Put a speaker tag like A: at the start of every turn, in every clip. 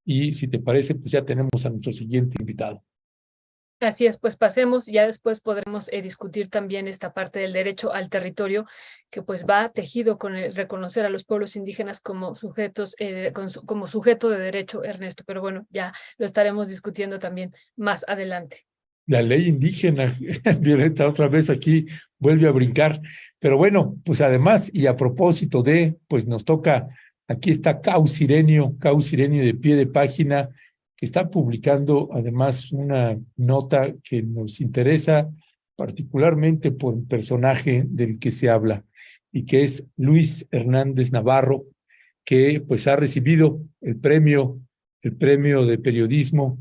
A: y si te parece, pues ya tenemos a nuestro siguiente invitado.
B: Así es, pues pasemos, ya después podremos discutir también esta parte del derecho al territorio, que pues va tejido con el reconocer a los pueblos indígenas como sujetos, como sujeto de derecho, Ernesto, pero bueno, ya lo estaremos discutiendo también más adelante.
A: La ley indígena, Violeta, otra vez aquí vuelve a brincar. Pero bueno, pues además, y a propósito de, pues nos toca, aquí está Cau Sirenio de pie de página, que está publicando además una nota que nos interesa particularmente por el personaje del que se habla, y que es Luis Hernández Navarro, que pues ha recibido el premio de periodismo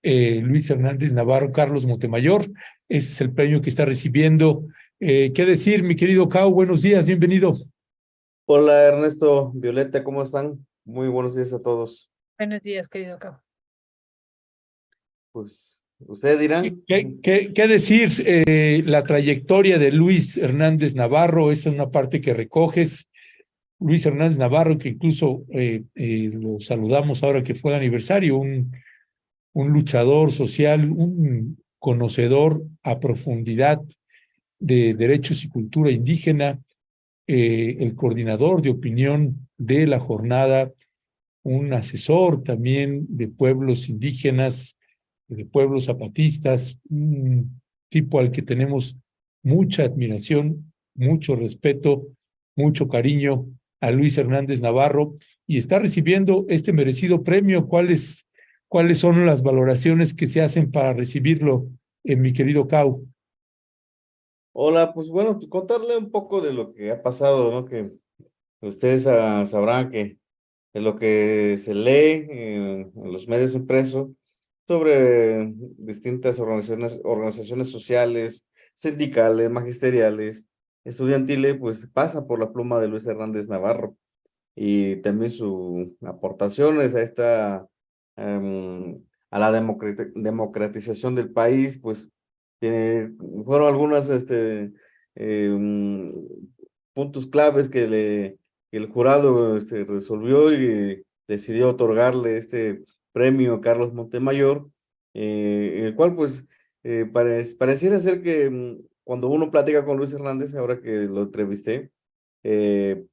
A: Luis Hernández Navarro, Carlos Montemayor. Ese es el premio que está recibiendo. ¿Qué decir, mi querido Cau? Buenos días, bienvenido.
C: Hola Ernesto, Violeta, ¿cómo están? Muy buenos días a todos.
B: Buenos días, querido Cabo.
C: Pues, ustedes dirán.
A: ¿Qué decir? La trayectoria de Luis Hernández Navarro es una parte que recoges. Luis Hernández Navarro, que incluso lo saludamos ahora que fue el aniversario, un luchador social, un conocedor a profundidad de derechos y cultura indígena, el coordinador de opinión de la jornada, un asesor también de pueblos indígenas, de pueblos zapatistas, un tipo al que tenemos mucha admiración, mucho respeto, mucho cariño, a Luis Hernández Navarro, y está recibiendo este merecido premio. ¿Cuáles son las valoraciones que se hacen para recibirlo, mi querido Cau?
C: Hola, pues bueno, pues contarle un poco de lo que ha pasado, ¿no? Que ustedes sabrán que de lo que se lee en los medios impresos sobre distintas organizaciones sociales, sindicales, magisteriales, estudiantiles, pues pasa por la pluma de Luis Hernández Navarro y también sus aportaciones a a la democratización del país, pues fueron algunas em, puntos claves que el jurado resolvió y decidió otorgarle este premio a Carlos Montemayor, el cual pues pareciera ser que cuando uno platica con Luis Hernández, ahora que lo entrevisté,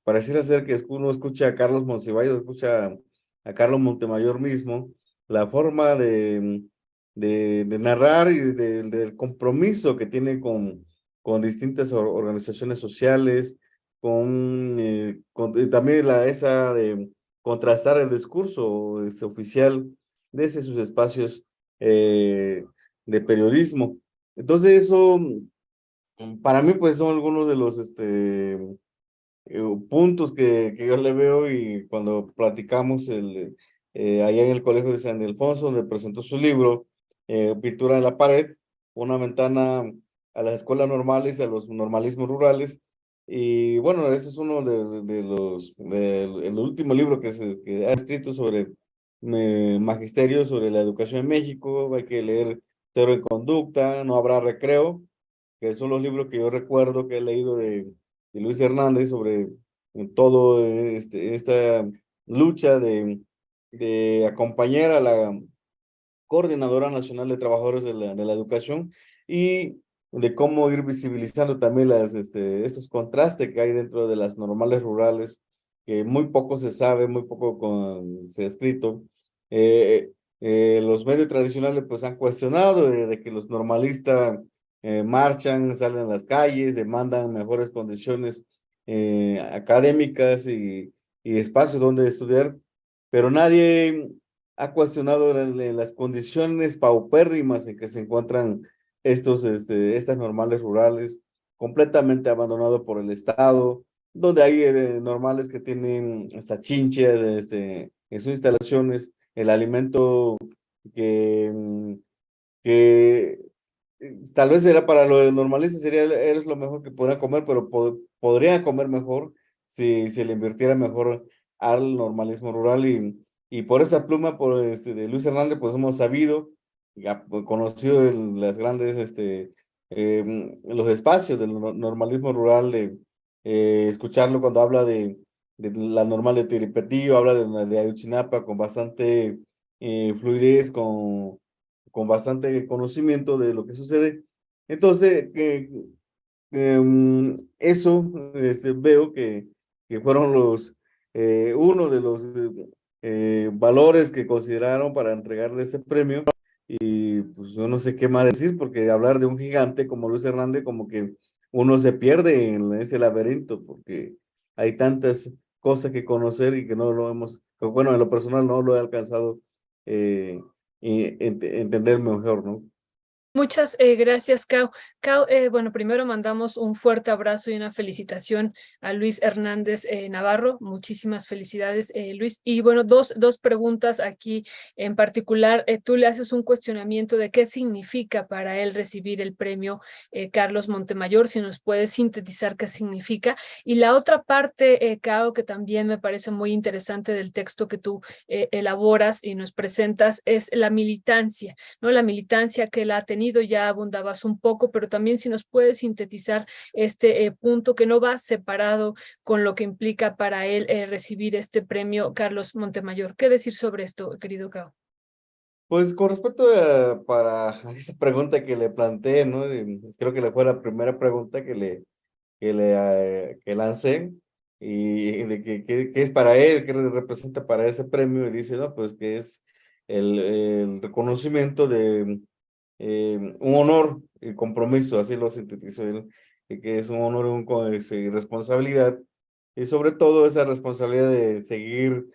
C: pareciera ser que uno escucha a Carlos Monsiváis, escucha a Carlos Montemayor mismo, la forma de narrar y del compromiso que tiene con distintas organizaciones sociales, y también esa de contrastar el discurso oficial desde sus espacios de periodismo. Entonces eso, para mí, pues son algunos de los puntos que yo le veo y cuando platicamos allá en el Colegio de San Ildefonso, donde presentó su libro, Pintura en la pared, una ventana a las escuelas normales, a los normalismos rurales. Y bueno, ese es uno el último libro que ha escrito sobre magisterio, sobre la educación en México. Hay que leer Cero en Conducta, No habrá recreo, que son los libros que yo recuerdo que he leído de Luis Hernández sobre todo esta lucha de acompañar a la Coordinadora Nacional de Trabajadores de la Educación y de cómo ir visibilizando también estos contrastes que hay dentro de las normales rurales, que muy poco se sabe, muy poco se ha escrito. Los medios tradicionales pues han cuestionado de que los normalistas marchan, salen a las calles, demandan mejores condiciones académicas y espacios donde estudiar, pero nadie ha cuestionado las condiciones paupérrimas en que se encuentran estas normales rurales, completamente abandonados por el Estado, donde hay normales que tienen hasta chinches en sus instalaciones, el alimento que tal vez era para los normalistas, eres lo mejor que podrían comer, pero podrían comer mejor si se le invirtiera mejor al normalismo rural y por esa pluma de Luis Hernández, pues hemos sabido, conocido las grandes, los espacios del normalismo rural, escucharlo cuando habla de la normal de Tiripetío, habla de Ayotzinapa con bastante fluidez, con bastante conocimiento de lo que sucede. Entonces, eso veo que fueron uno de los valores que consideraron para entregarle este premio. Y pues yo no sé qué más decir, porque hablar de un gigante como Luis Hernández, como que uno se pierde en ese laberinto, porque hay tantas cosas que conocer y que no lo hemos, que, bueno, en lo personal no lo he alcanzado entender mejor, ¿no?
B: Muchas gracias, Cao. Cao, bueno, primero mandamos un fuerte abrazo y una felicitación a Luis Hernández Navarro. Muchísimas felicidades, Luis. Y bueno, dos preguntas aquí en particular. Tú le haces un cuestionamiento de qué significa para él recibir el premio Carlos Montemayor, si nos puedes sintetizar qué significa. Y la otra parte, Cao, que también me parece muy interesante del texto que tú elaboras y nos presentas, es la militancia, ¿no? La militancia que él ha tenido, ya abundabas un poco, pero también si nos puedes sintetizar este punto que no va separado con lo que implica para él recibir este premio Carlos Montemayor. ¿Qué decir sobre esto, querido Cao?
C: Pues con respecto para esa pregunta que le planteé, ¿no? Creo que le fue la primera pregunta que lancé, y de qué es para él, qué representa para ese premio, y dice, no, pues que es el reconocimiento de un honor y compromiso, así lo sintetizó él, y que es un honor y responsabilidad, y sobre todo esa responsabilidad de seguir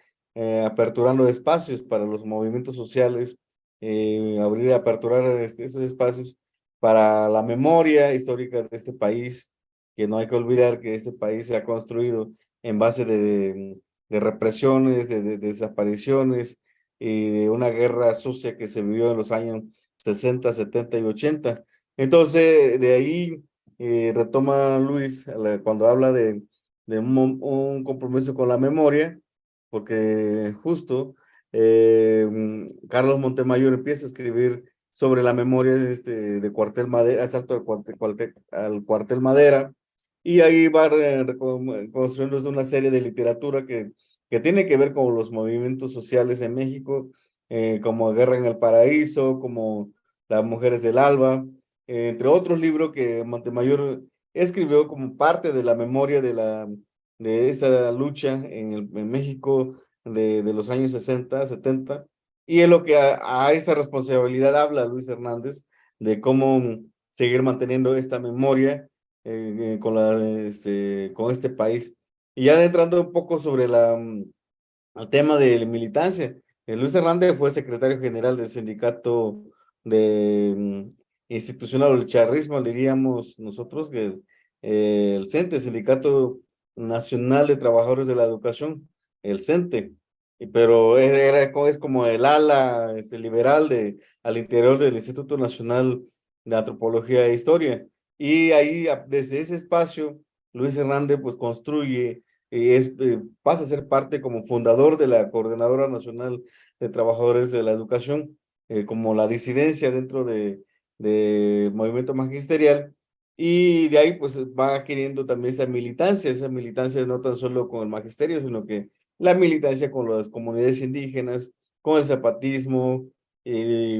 C: aperturando espacios para los movimientos sociales, abrir y aperturar esos espacios para la memoria histórica de este país, que no hay que olvidar que este país se ha construido en base de represiones, de desapariciones y de una guerra sucia que se vivió en los años 60, 70 y 80. Entonces, de ahí retoma Luis cuando habla de un compromiso con la memoria, porque justo Carlos Montemayor empieza a escribir sobre la memoria de Cuartel Madera, asalto al cuartel Madera, y ahí va construyéndose una serie de literatura que tiene que ver con los movimientos sociales en México, como Guerra en el Paraíso, como Las Mujeres del Alba, entre otros libros que Montemayor escribió como parte de la memoria de esa lucha en México de los años 60, 70, y es lo que a esa responsabilidad habla Luis Hernández, de cómo seguir manteniendo esta memoria con este país. Y ya adentrando un poco sobre el tema de militancia, Luis Hernández fue secretario general del sindicato institucional, o el charrismo, diríamos nosotros, que el CENTE, Sindicato Nacional de Trabajadores de la Educación, el CENTE, pero es como el ala liberal al interior del Instituto Nacional de Antropología e Historia. Y ahí, desde ese espacio, Luis Hernández pues construye pasa a ser parte como fundador de la Coordinadora Nacional de Trabajadores de la Educación, como la disidencia dentro de movimiento magisterial, y de ahí pues va adquiriendo también esa militancia no tan solo con el magisterio, sino que la militancia con las comunidades indígenas, con el zapatismo, y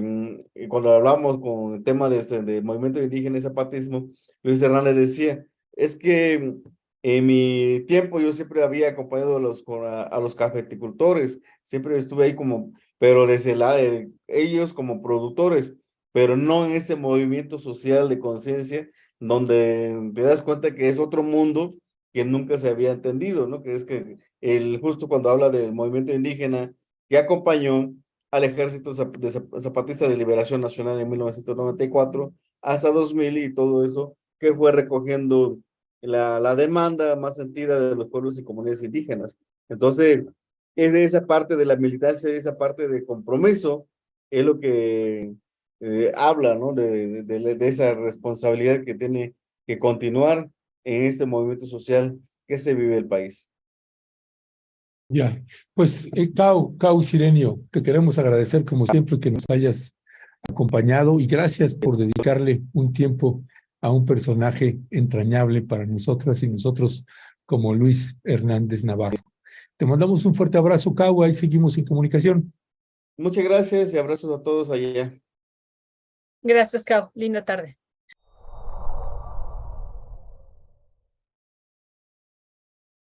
C: cuando hablamos con el tema de movimiento indígena y zapatismo, Luis Hernández decía, es que en mi tiempo yo siempre había acompañado a los cafeticultores, siempre estuve ahí pero desde ellos como productores, pero no en este movimiento social de conciencia donde te das cuenta que es otro mundo que nunca se había entendido, ¿no? Que es que justo cuando habla del movimiento indígena que acompañó al Ejército Zapatista de Liberación Nacional en 1994 hasta 2000 y todo eso que fue recogiendo la demanda más sentida de los pueblos y comunidades indígenas. Entonces, es esa parte de la militancia, esa parte de compromiso, es lo que habla, ¿no? De esa responsabilidad que tiene que continuar en este movimiento social que se vive el país.
A: Ya, pues Cao Sirenio, te queremos agradecer como siempre que nos hayas acompañado y gracias por dedicarle un tiempo a un personaje entrañable para nosotras y nosotros como Luis Hernández Navarro. Te mandamos un fuerte abrazo, Cao, y seguimos en comunicación.
C: Muchas gracias y abrazos a todos allá.
B: Gracias, Cao. Linda tarde.